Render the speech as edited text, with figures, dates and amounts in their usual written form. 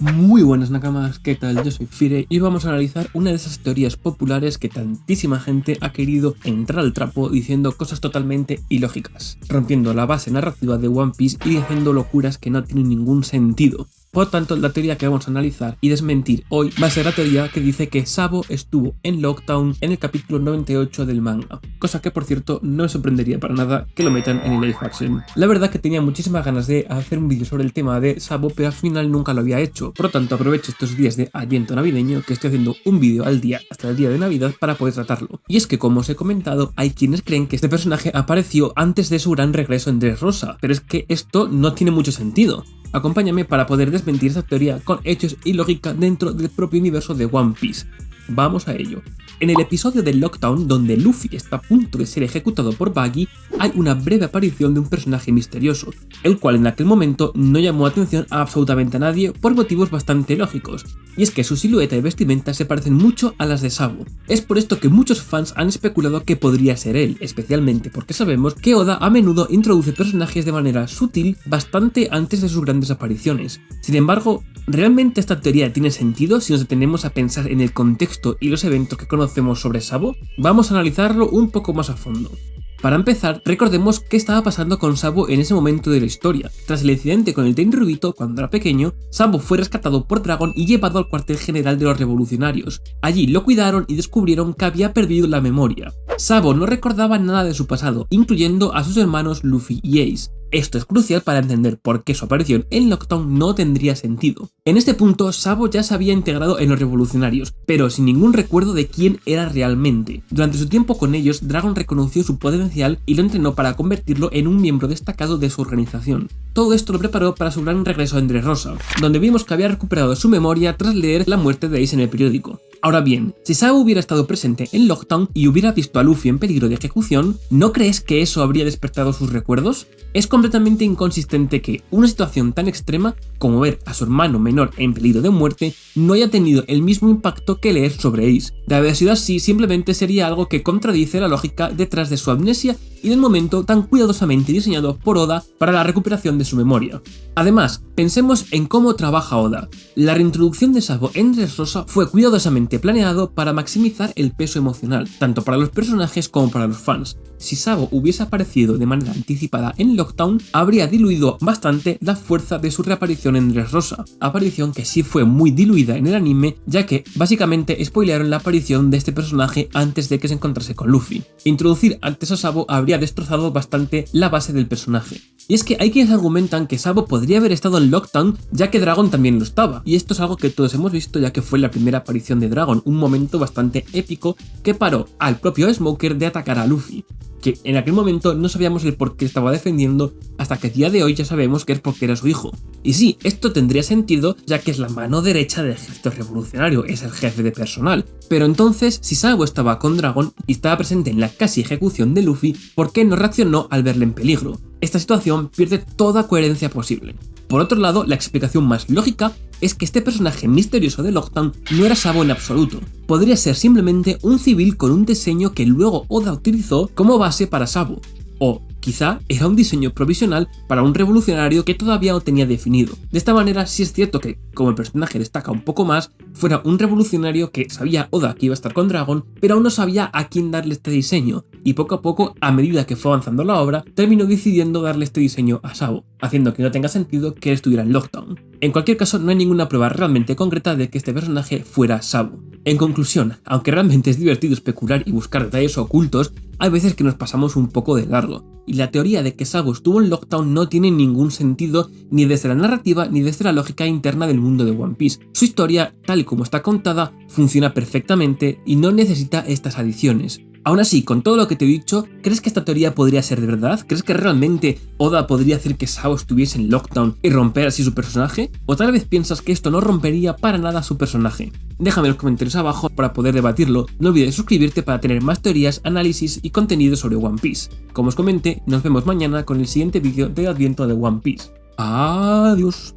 Muy buenas nakamas, ¿qué tal? Yo soy Fire y vamos a analizar una de esas teorías populares que tantísima gente ha querido entrar al trapo diciendo cosas totalmente ilógicas, rompiendo la base narrativa de One Piece y diciendo locuras que no tienen ningún sentido. Por tanto, la teoría que vamos a analizar y desmentir hoy va a ser la teoría que dice que Sabo estuvo en Lockdown en el capítulo 98 del manga, cosa que por cierto no me sorprendería para nada que lo metan en el live action. La verdad que tenía muchísimas ganas de hacer un vídeo sobre el tema de Sabo, pero al final nunca lo había hecho, por lo tanto aprovecho estos días de Adviento navideño que estoy haciendo un vídeo al día hasta el día de Navidad para poder tratarlo. Y es que, como os he comentado, hay quienes creen que este personaje apareció antes de su gran regreso en Dressrosa, pero es que esto no tiene mucho sentido. Acompáñame para poder desmentir esta teoría con hechos y lógica dentro del propio universo de One Piece. Vamos a ello. En el episodio de Lockdown, donde Luffy está a punto de ser ejecutado por Buggy, hay una breve aparición de un personaje misterioso, el cual en aquel momento no llamó atención a absolutamente a nadie por motivos bastante lógicos, y es que su silueta y vestimenta se parecen mucho a las de Sabo. Es por esto que muchos fans han especulado que podría ser él, especialmente porque sabemos que Oda a menudo introduce personajes de manera sutil bastante antes de sus grandes apariciones. Sin embargo, ¿realmente esta teoría tiene sentido si nos detenemos a pensar en el contexto y los eventos que conocemos sobre Sabo? Vamos a analizarlo un poco más a fondo. Para empezar, recordemos qué estaba pasando con Sabo en ese momento de la historia. Tras el incidente con el Tenryubito cuando era pequeño, Sabo fue rescatado por Dragon y llevado al cuartel general de los revolucionarios. Allí lo cuidaron y descubrieron que había perdido la memoria. Sabo no recordaba nada de su pasado, incluyendo a sus hermanos Luffy y Ace. Esto es crucial para entender por qué su aparición en Lockdown no tendría sentido. En este punto, Sabo ya se había integrado en los revolucionarios, pero sin ningún recuerdo de quién era realmente. Durante su tiempo con ellos, Dragon reconoció su potencial y lo entrenó para convertirlo en un miembro destacado de su organización. Todo esto lo preparó para su gran regreso a Dressrosa, donde vimos que había recuperado su memoria tras leer la muerte de Ace en el periódico. Ahora bien, si Sabo hubiera estado presente en Lockdown y hubiera visto a Luffy en peligro de ejecución, ¿no crees que eso habría despertado sus recuerdos? Es completamente inconsistente que una situación tan extrema como ver a su hermano menor en peligro de muerte no haya tenido el mismo impacto que leer sobre Ace. De haber sido así, simplemente sería algo que contradice la lógica detrás de su amnesia y del momento tan cuidadosamente diseñado por Oda para la recuperación de su memoria. Además, pensemos en cómo trabaja Oda. La reintroducción de Sabo en Dressrosa fue cuidadosamente planeado para maximizar el peso emocional, tanto para los personajes como para los fans. Si Sabo hubiese aparecido de manera anticipada en Lockdown, habría diluido bastante la fuerza de su reaparición en Dressrosa, aparición que sí fue muy diluida en el anime, ya que básicamente spoilearon la aparición de este personaje antes de que se encontrase con Luffy. Introducir antes a Sabo habría destrozado bastante la base del personaje. Y es que hay quienes argumentan que Sabo podría haber estado en Lockdown, ya que Dragon también lo estaba, y esto es algo que todos hemos visto, ya que fue la primera aparición de Dragon, un momento bastante épico que paró al propio Smoker de atacar a Luffy, que en aquel momento no sabíamos el por qué estaba defendiendo, hasta que a día de hoy ya sabemos que es porque era su hijo. Y sí, esto tendría sentido, ya que es la mano derecha del ejército revolucionario, es el jefe de personal. Pero entonces, si Sabo estaba con Dragon y estaba presente en la casi ejecución de Luffy, ¿por qué no reaccionó al verle en peligro? Esta situación pierde toda coherencia posible. Por otro lado, la explicación más lógica es que este personaje misterioso de Lockdown no era Sabo en absoluto. Podría ser simplemente un civil con un diseño que luego Oda utilizó como base para Sabo. O quizá era un diseño provisional para un revolucionario que todavía no tenía definido. De esta manera sí es cierto que, como el personaje destaca un poco más, fuera un revolucionario que sabía Oda que iba a estar con Dragon, pero aún no sabía a quién darle este diseño, y poco a poco, a medida que fue avanzando la obra, terminó decidiendo darle este diseño a Sabo, haciendo que no tenga sentido que él estuviera en Lockdown. En cualquier caso, no hay ninguna prueba realmente concreta de que este personaje fuera Sabo. En conclusión, aunque realmente es divertido especular y buscar detalles ocultos, hay veces que nos pasamos un poco de largo, y la teoría de que Sabo estuvo en Lockdown no tiene ningún sentido ni desde la narrativa ni desde la lógica interna del mundo de One Piece. Su historia, tal y como está contada, funciona perfectamente y no necesita estas adiciones. Aún así, con todo lo que te he dicho, ¿crees que esta teoría podría ser de verdad? ¿Crees que realmente Oda podría hacer que Sabo estuviese en Lockdown y romper así su personaje? ¿O tal vez piensas que esto no rompería para nada su personaje? Déjame en los comentarios abajo para poder debatirlo. No olvides suscribirte para tener más teorías, análisis y contenido sobre One Piece. Como os comenté, nos vemos mañana con el siguiente vídeo de Adviento de One Piece. Adiós.